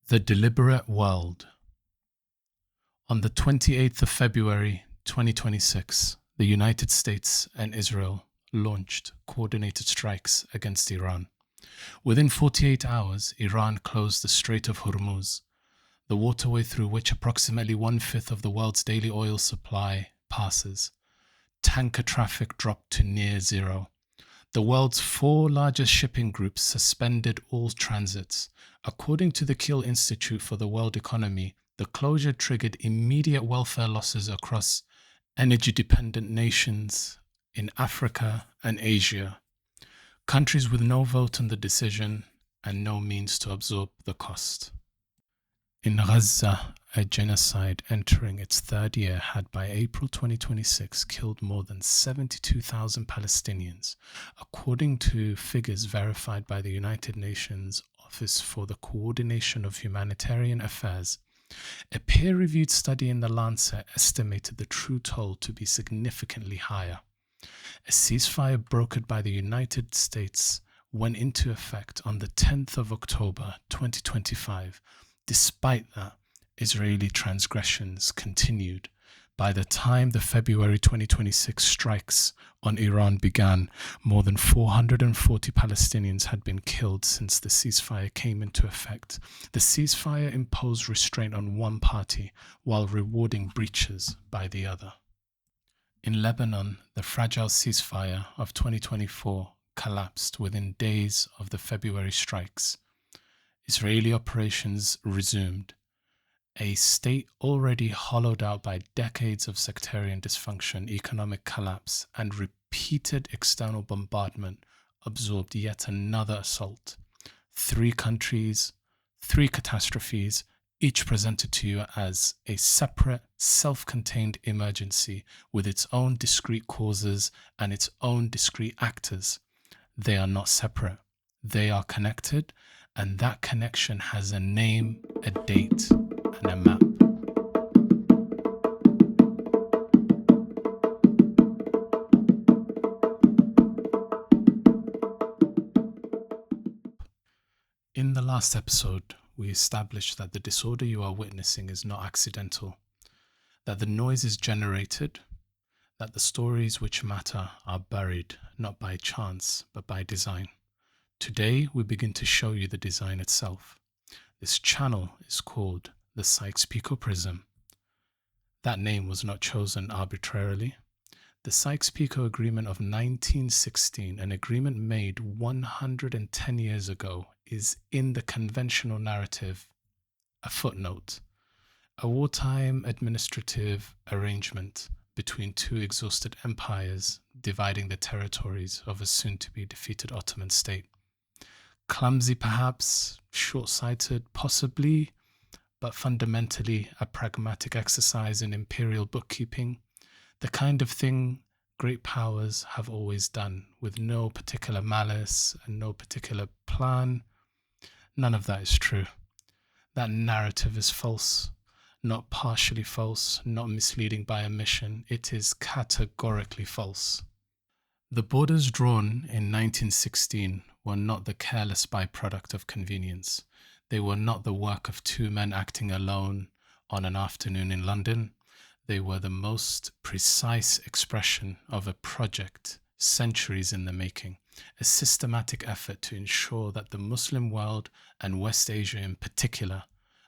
The Deliberate World. On the 28th of February 2026, the United States and Israel launched coordinated strikes against Iran. Within 48 hours, Iran closed the Strait of Hormuz, the waterway through which approximately 1/5 of the world's daily oil supply passes. Tanker traffic dropped to near zero. The world's 4 largest shipping groups suspended all transits. According to the Kiel Institute for the World Economy, the closure triggered immediate welfare losses across energy-dependent nations in Africa and Asia, countries with no vote on the decision and no means to absorb the cost. In Gaza, a genocide entering its 3rd year had by April 2026 killed more than 72,000 Palestinians, according to figures verified by the United Nations Office for the Coordination of Humanitarian Affairs. A peer-reviewed study in The Lancet estimated the true toll to be significantly higher. A ceasefire brokered by the United States went into effect on the 10th of October 2025. Despite that, Israeli transgressions continued. By the time the February 2026 strikes on Iran began, more than 440 Palestinians had been killed since the ceasefire came into effect. The ceasefire imposed restraint on one party while rewarding breaches by the other. In Lebanon, the fragile ceasefire of 2024 collapsed within days of the February strikes. Israeli operations resumed. A state already hollowed out by decades of sectarian dysfunction, economic collapse, and repeated external bombardment absorbed yet another assault. 3 countries, 3 catastrophes, each presented to you as a separate, self-contained emergency with its own discrete causes and its own discrete actors. They are not separate. They are connected, and that connection has a name, a date, and a map. In the last episode, we established that the disorder you are witnessing is not accidental, that the noise is generated, that the stories which matter are buried not by chance but by design. Today, we begin to show you the design itself. This channel is called the Sykes-Picot Prism. That name was not chosen arbitrarily. The Sykes-Picot Agreement of 1916, an agreement made 110 years ago, is in the conventional narrative a footnote, a wartime administrative arrangement between 2 exhausted empires dividing the territories of a soon-to-be defeated Ottoman state. Clumsy perhaps, short-sighted possibly, but fundamentally a pragmatic exercise in imperial bookkeeping, the kind of thing great powers have always done, with no particular malice and no particular plan. None of that is true. That narrative is false, not partially false, not misleading by omission. It is categorically false. The borders drawn in 1916 were not the careless byproduct of convenience. They were not the work of 2 men acting alone on an afternoon in London. They were the most precise expression of a project centuries in the making, a systematic effort to ensure that the Muslim world, and West Asia in particular,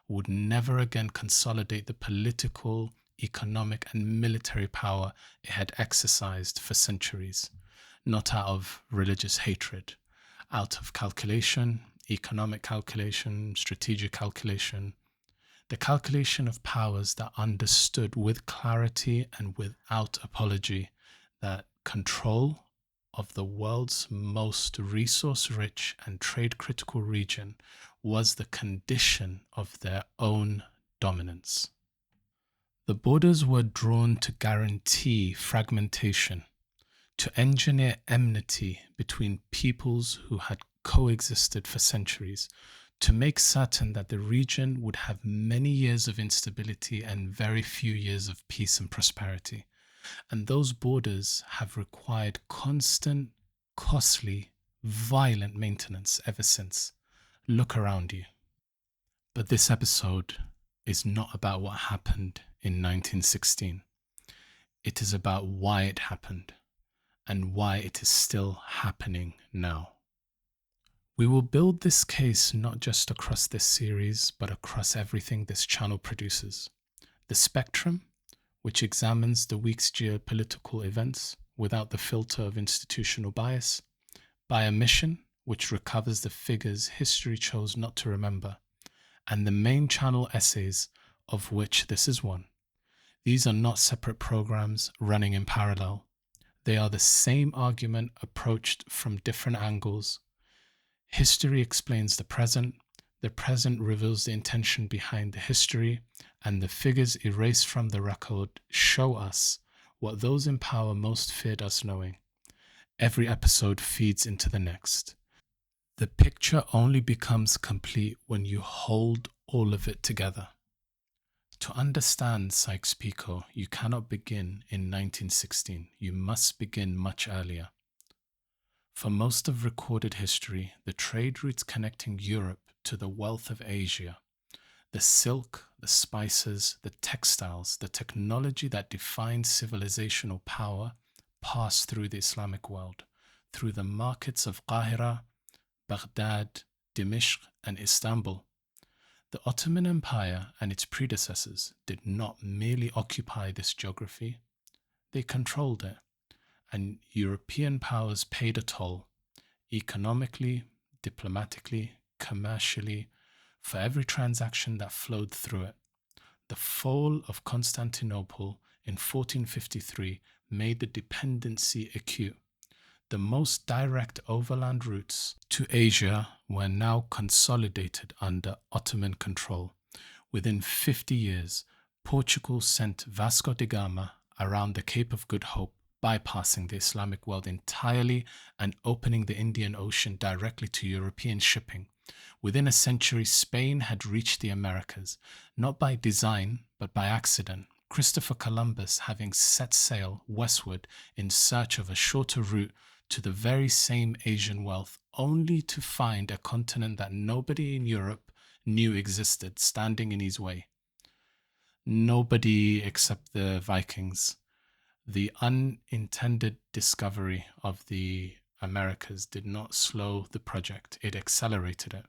would never again consolidate the political, economic, and military power it had exercised for centuries, not out of religious hatred, out of calculation, economic calculation, strategic calculation, the calculation of powers that understood with clarity and without apology that control of the world's most resource-rich and trade-critical region was the condition of their own dominance. The borders were drawn to guarantee fragmentation, to engineer enmity between peoples who had coexisted for centuries, to make certain that the region would have many years of instability and very few years of peace and prosperity. And those borders have required constant, costly, violent maintenance ever since. Look around you. But this episode is not about what happened in 1916. It is about why it happened and why it is still happening now. We will build this case not just across this series, but across everything this channel produces. The Spectrum, which examines the week's geopolitical events without the filter of institutional bias. By Omission, which recovers the figures history chose not to remember. And the main channel essays, of which this is one. These are not separate programs running in parallel. They are the same argument approached from different angles. History explains the present reveals the intention behind the history, and the figures erased from the record show us what those in power most feared us knowing. Every episode feeds into the next. The picture only becomes complete when you hold all of it together. To understand Sykes-Picot, you cannot begin in 1916. You must begin much earlier. For most of recorded history, the trade routes connecting Europe to the wealth of Asia, the silk, the spices, the textiles, the technology that defined civilizational power passed through the Islamic world, through the markets of Qahira, Baghdad, Dimishq, and Istanbul. The Ottoman Empire and its predecessors did not merely occupy this geography, they controlled it, and European powers paid a toll, economically, diplomatically, commercially, for every transaction that flowed through it. The fall of Constantinople in 1453 made the dependency acute. The most direct overland routes to Asia were now consolidated under Ottoman control. Within 50 years, Portugal sent Vasco da Gama around the Cape of Good Hope, bypassing the Islamic world entirely and opening the Indian Ocean directly to European shipping. Within a century, Spain had reached the Americas, not by design, but by accident. Christopher Columbus having set sail westward in search of a shorter route to the very same Asian wealth, only to find a continent that nobody in Europe knew existed standing in his way. Nobody except the Vikings. The unintended discovery of the Americas did not slow the project, it accelerated it.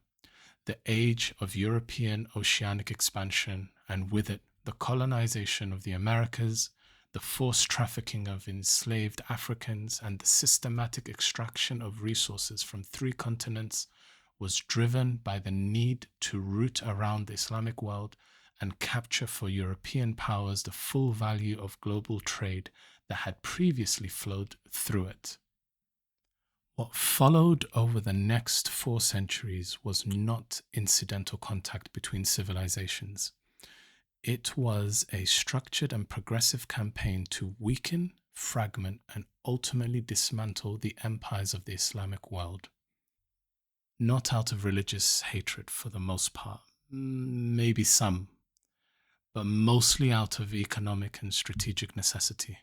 The age of European oceanic expansion, and with it the colonization of the Americas, the forced trafficking of enslaved Africans, and the systematic extraction of resources from 3 continents was driven by the need to route around the Islamic world and capture for European powers the full value of global trade that had previously flowed through it. What followed over the next 4 centuries was not incidental contact between civilizations. It was a structured and progressive campaign to weaken, fragment, and ultimately dismantle the empires of the Islamic world. Not out of religious hatred for the most part, maybe some, but mostly out of economic and strategic necessity.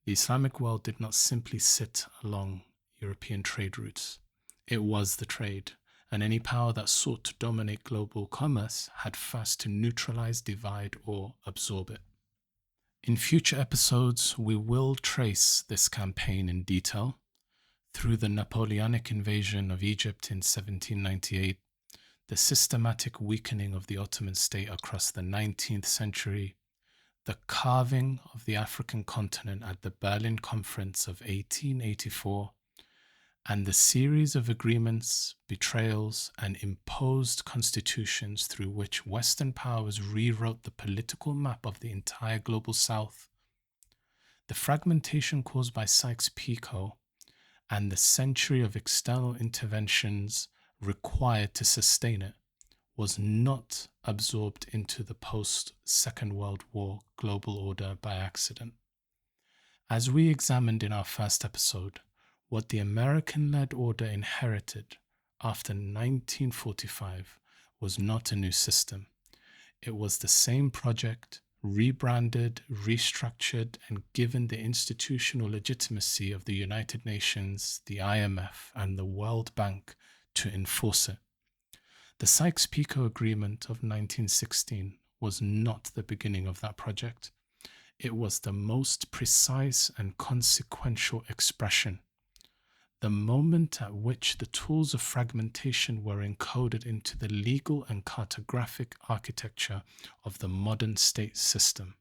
The Islamic world did not simply sit along European trade routes. It was the trade, and any power that sought to dominate global commerce had first to neutralize, divide, or absorb it. In future episodes, we will trace this campaign in detail through the Napoleonic invasion of Egypt in 1798, the systematic weakening of the Ottoman state across the 19th century, the carving of the African continent at the Berlin Conference of 1884, and the series of agreements, betrayals, and imposed constitutions through which Western powers rewrote the political map of the entire global South, the fragmentation caused by Sykes-Picot, and the century of external interventions required to sustain it, was not absorbed into the post-Second World War global order by accident. As we examined in our first episode, what the American-led order inherited after 1945 was not a new system. It was the same project, rebranded, restructured, and given the institutional legitimacy of the United Nations, the IMF, and the World Bank to enforce it. The Sykes-Picot Agreement of 1916 was not the beginning of that project. It was the most precise and consequential expression. The moment at which the tools of fragmentation were encoded into the legal and cartographic architecture of the modern state system.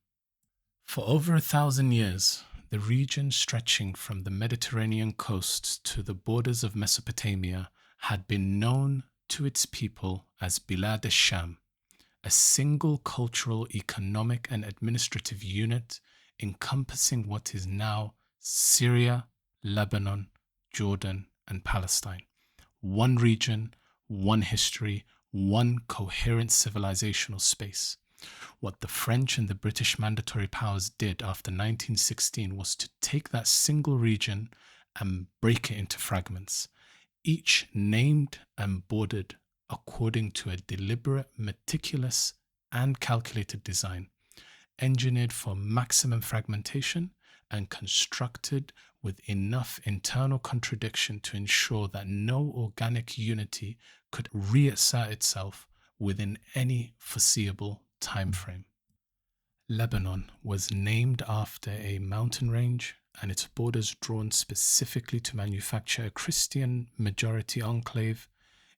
For over 1,000 years, the region stretching from the Mediterranean coast to the borders of Mesopotamia had been known to its people as Bilad al-Sham, a single cultural, economic, and administrative unit encompassing what is now Syria, Lebanon, Jordan, and Palestine. One region, one history, one coherent civilizational space. What the French and the British mandatory powers did after 1916 was to take that single region and break it into fragments, each named and bordered according to a deliberate, meticulous, and calculated design, engineered for maximum fragmentation and constructed with enough internal contradiction to ensure that no organic unity could reassert itself within any foreseeable time frame. Lebanon was named after a mountain range and its borders drawn specifically to manufacture a Christian majority enclave,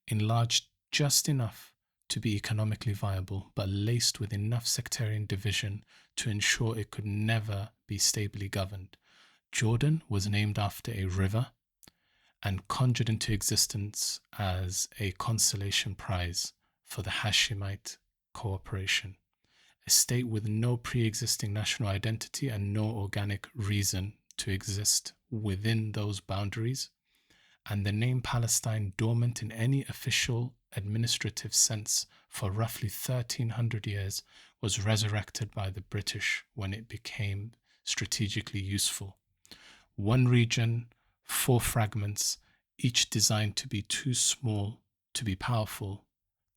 enlarged just enough to be economically viable, but laced with enough sectarian division to ensure it could never be stably governed. Jordan was named after a river and conjured into existence as a consolation prize for the Hashemite cooperation, a state with no pre-existing national identity and no organic reason to exist within those boundaries, and the name Palestine dormant in any official administrative sense for roughly 1,300 years was resurrected by the British when it became strategically useful. One region, 4 fragments, each designed to be too small to be powerful,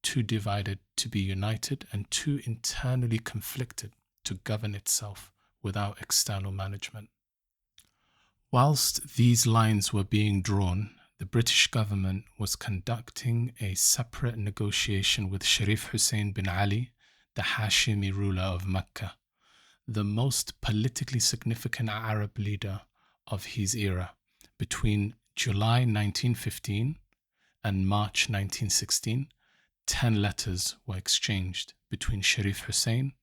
too divided to be united, and too internally conflicted to govern itself without external management. Whilst these lines were being drawn, the British government was conducting a separate negotiation with Sharif Hussein bin Ali, the Hashemi ruler of Mecca, the most politically significant Arab leader of his era. Between July 1915 and March 1916, 10 letters were exchanged between Sharif Hussein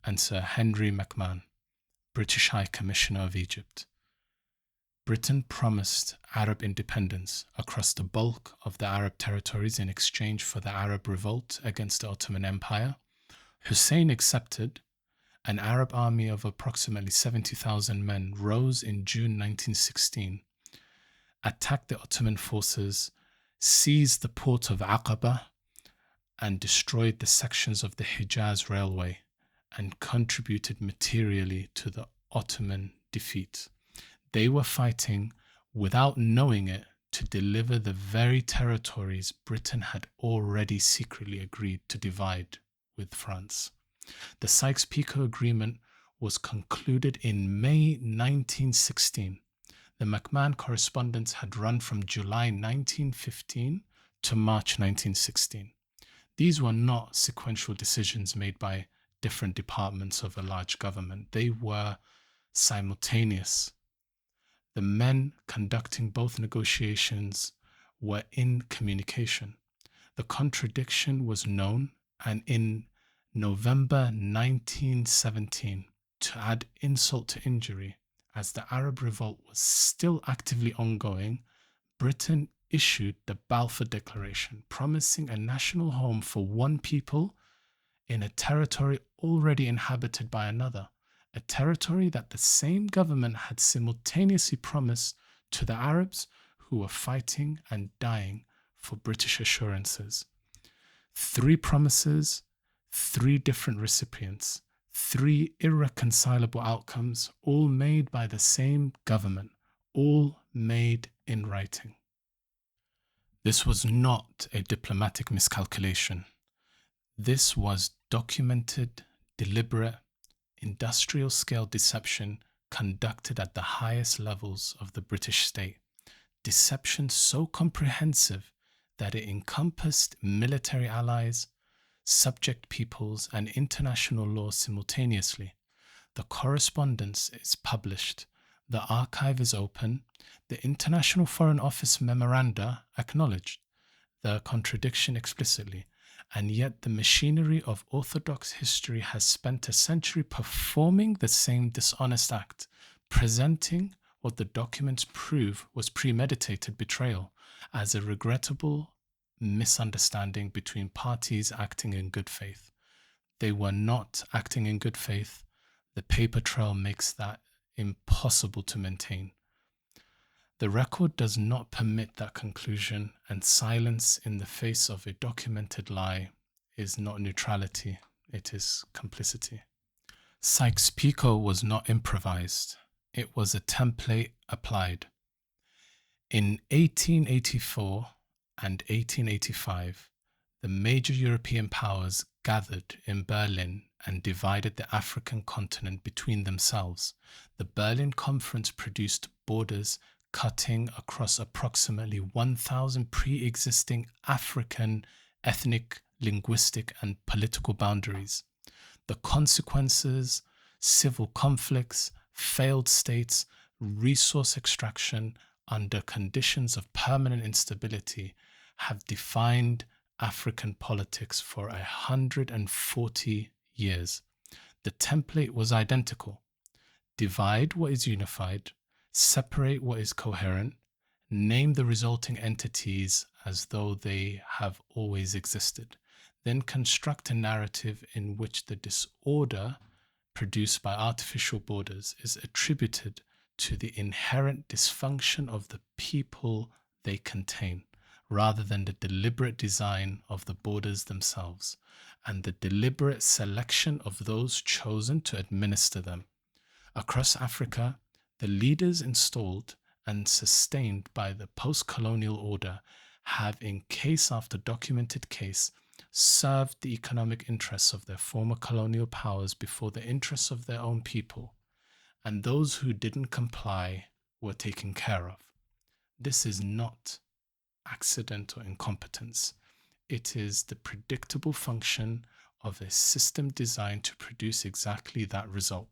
and Sir Henry McMahon, British High Commissioner of Egypt. Britain promised Arab independence across the bulk of the Arab territories in exchange for the Arab revolt against the Ottoman Empire. Hussein accepted. An Arab army of approximately 70,000 men rose in June 1916, attacked the Ottoman forces, seized the port of Aqaba, and destroyed the sections of the Hijaz railway, and contributed materially to the Ottoman defeat. They were fighting, without knowing it, to deliver the very territories Britain had already secretly agreed to divide with France. The Sykes-Picot Agreement was concluded in May 1916. The McMahon correspondence had run from July 1915 to March 1916. These were not sequential decisions made by different departments of a large government. They were simultaneous. The men conducting both negotiations were in communication. The contradiction was known, and in November 1917, to add insult to injury, as the Arab revolt was still actively ongoing, Britain issued the Balfour Declaration, promising a national home for one people in a territory already inhabited by another, a territory that the same government had simultaneously promised to the Arabs who were fighting and dying for British assurances. 3 promises, 3 different recipients, 3 irreconcilable outcomes, all made by the same government, all made in writing. This was not a diplomatic miscalculation. This was documented, deliberate, industrial-scale deception conducted at the highest levels of the British state. Deception so comprehensive that it encompassed military allies, subject peoples, and international law simultaneously. The correspondence is published. The archive is open. The International Foreign Office memoranda acknowledged the contradiction explicitly, and yet the machinery of orthodox history has spent a century performing the same dishonest act, presenting what the documents prove was premeditated betrayal as a regrettable misunderstanding between parties acting in good faith. They were not acting in good faith. The paper trail makes that impossible to maintain. The record does not permit that conclusion, and silence in the face of a documented lie is not neutrality, it is complicity. Sykes-Picot was not improvised. It was a template applied. In 1884 and 1885, the major European powers gathered in Berlin and divided the African continent between themselves. The Berlin Conference produced borders cutting across approximately 1,000 pre-existing African ethnic, linguistic, and political boundaries. The consequences, civil conflicts, failed states, resource extraction under conditions of permanent instability have defined African politics for 140 years. The template was identical. Divide what is unified, separate what is coherent, name the resulting entities as though they have always existed, then construct a narrative in which the disorder produced by artificial borders is attributed to the inherent dysfunction of the people they contain, rather than the deliberate design of the borders themselves, and the deliberate selection of those chosen to administer them. Across Africa, the leaders installed and sustained by the post-colonial order have, in case after documented case, served the economic interests of their former colonial powers before the interests of their own people, and those who didn't comply were taken care of. This is not accidental incompetence. It is the predictable function of a system designed to produce exactly that result.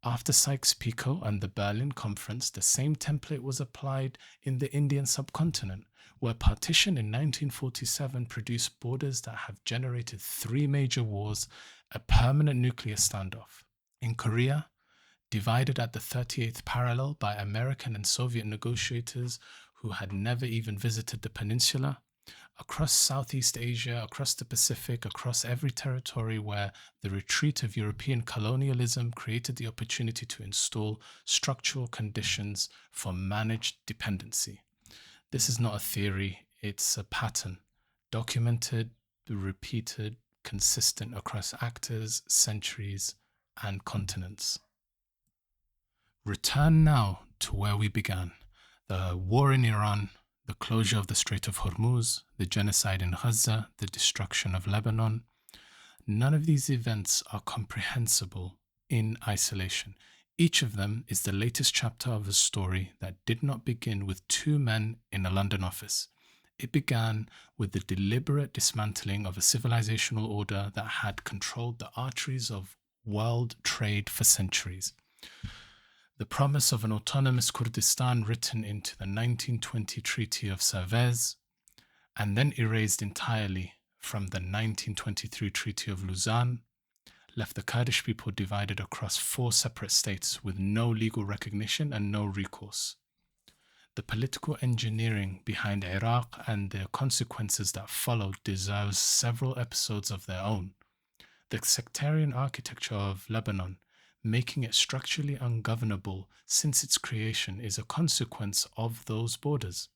After Sykes-Picot and the Berlin Conference, the same template was applied in the Indian subcontinent, where partition in 1947 produced borders that have generated 3 major wars, a permanent nuclear standoff. In Korea, divided at the 38th parallel by American and Soviet negotiators who had never even visited the peninsula, across Southeast Asia, across the Pacific, across every territory where the retreat of European colonialism created the opportunity to install structural conditions for managed dependency. This is not a theory, it's a pattern, documented, repeated, consistent across actors, centuries, and continents. Return now to where we began. The war in Iran, the closure of the Strait of Hormuz, the genocide in Gaza, the destruction of Lebanon. None of these events are comprehensible in isolation. Each of them is the latest chapter of a story that did not begin with 2 men in a London office. It began with the deliberate dismantling of a civilizational order that had controlled the arteries of world trade for centuries. The promise of an autonomous Kurdistan written into the 1920 Treaty of Sèvres and then erased entirely from the 1923 Treaty of Lausanne left the Kurdish people divided across 4 separate states with no legal recognition and no recourse. The political engineering behind Iraq and the consequences that followed deserves several episodes of their own. The sectarian architecture of Lebanon, making it structurally ungovernable since its creation, is a consequence of those borders.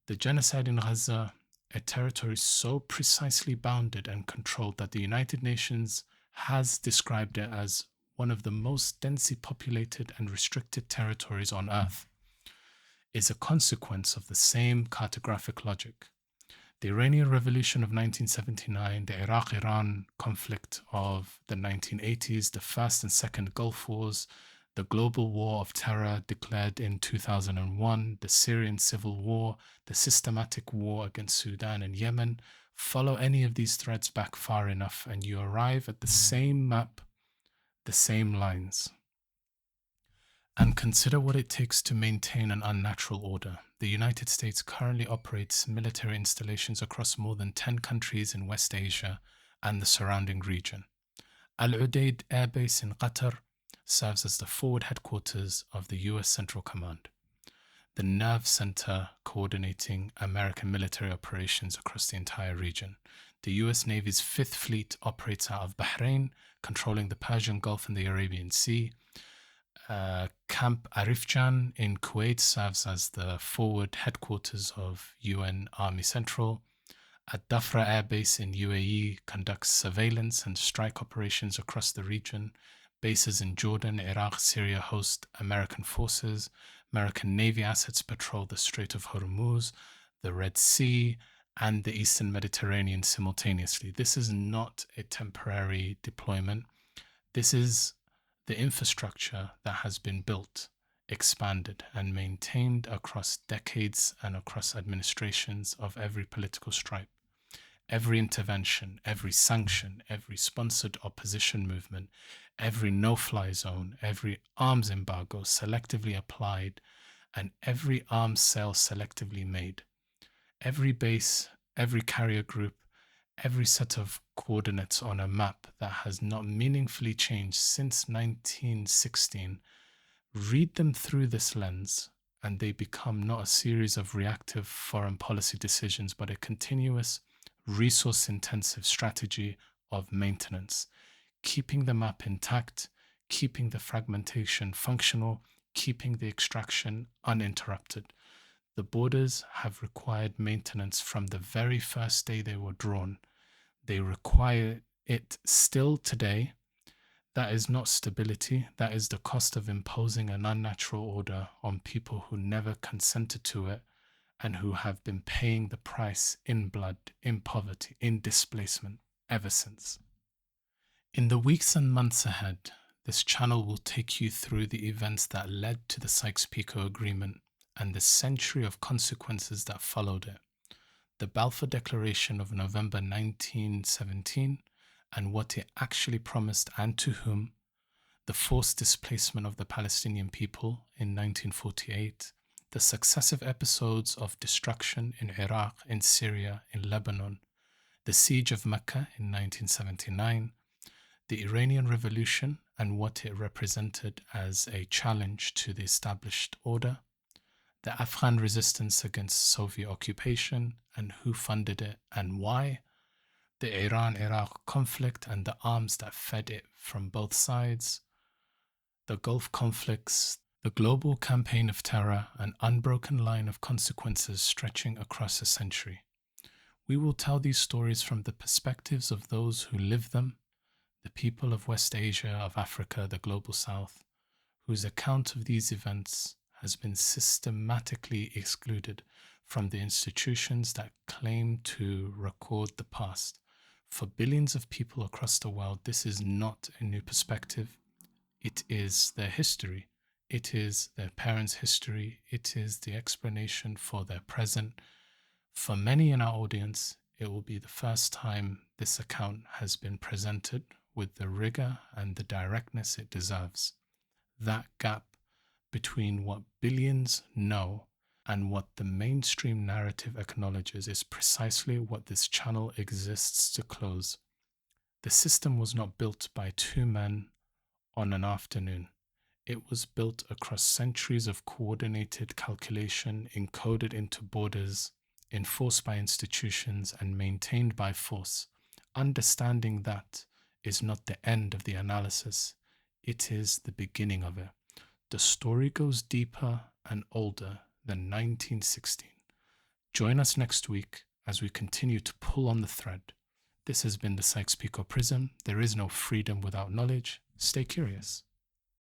The genocide in Gaza, a territory so precisely bounded and controlled that the United Nations has described it as one of the most densely populated and restricted territories on Earth, is a consequence of the same cartographic logic. The Iranian Revolution of 1979, the Iraq-Iran conflict of the 1980s, the First and Second Gulf Wars, the global war of terror declared in 2001, the Syrian civil war, the systematic war against Sudan and Yemen. Follow any of these threads back far enough and you arrive at the same map, the same lines. And consider what it takes to maintain an unnatural order. The United States currently operates military installations across more than 10 countries in West Asia and the surrounding region. Al Udeid Air Base in Qatar serves as the forward headquarters of the US Central Command, the nerve center coordinating American military operations across the entire region. The US Navy's Fifth Fleet operates out of Bahrain, controlling the Persian Gulf and the Arabian Sea. Camp Arifjan in Kuwait serves as the forward headquarters of UN Army Central. At Dafra Air Base in UAE conducts surveillance and strike operations across the region. Bases in Jordan, Iraq, Syria host American forces. American Navy assets patrol the Strait of Hormuz, the Red Sea, and the Eastern Mediterranean simultaneously. This is not a temporary deployment. This is the infrastructure that has been built, expanded, and maintained across decades and across administrations of every political stripe. Every intervention, every sanction, every sponsored opposition movement, every no-fly zone, every arms embargo selectively applied, and every arms sale selectively made. Every base, every carrier group, every set of coordinates on a map that has not meaningfully changed since 1916, read them through this lens, and they become not a series of reactive foreign policy decisions, but a continuous, resource-intensive strategy of maintenance, keeping the map intact, keeping the fragmentation functional, keeping the extraction uninterrupted. The borders have required maintenance from the very first day they were drawn. They require it still today. That is not stability. That is the cost of imposing an unnatural order on people who never consented to it and who have been paying the price in blood, in poverty, in displacement ever since. In the weeks and months ahead, this channel will take you through the events that led to the Sykes-Picot Agreement and the century of consequences that followed it. The Balfour Declaration of November 1917 and what it actually promised and to whom, the forced displacement of the Palestinian people in 1948, the successive episodes of destruction in Iraq, in Syria, in Lebanon, the siege of Mecca in 1979, the Iranian Revolution and what it represented as a challenge to the established order, the Afghan resistance against Soviet occupation and who funded it and why, the Iran-Iraq conflict and the arms that fed it from both sides, the Gulf conflicts, the global campaign of terror, an unbroken line of consequences stretching across a century. We will tell these stories from the perspectives of those who live them, the people of West Asia, of Africa, the global south, whose account of these events has been systematically excluded from the institutions that claim to record the past. For billions of people across the world, this is not a new perspective. It is their history. It is their parents' history. It is the explanation for their present. For many in our audience, it will be the first time this account has been presented with the rigor and the directness it deserves. That gap between what billions know and what the mainstream narrative acknowledges is precisely what this channel exists to close. The system was not built by two men on an afternoon. It was built across centuries of coordinated calculation, encoded into borders, enforced by institutions, and maintained by force. Understanding that is not the end of the analysis. It is the beginning of it. The story goes deeper and older than 1916. Join us next week as we continue to pull on the thread. This has been the Sykes-Picot Prism. There is no freedom without knowledge. Stay curious.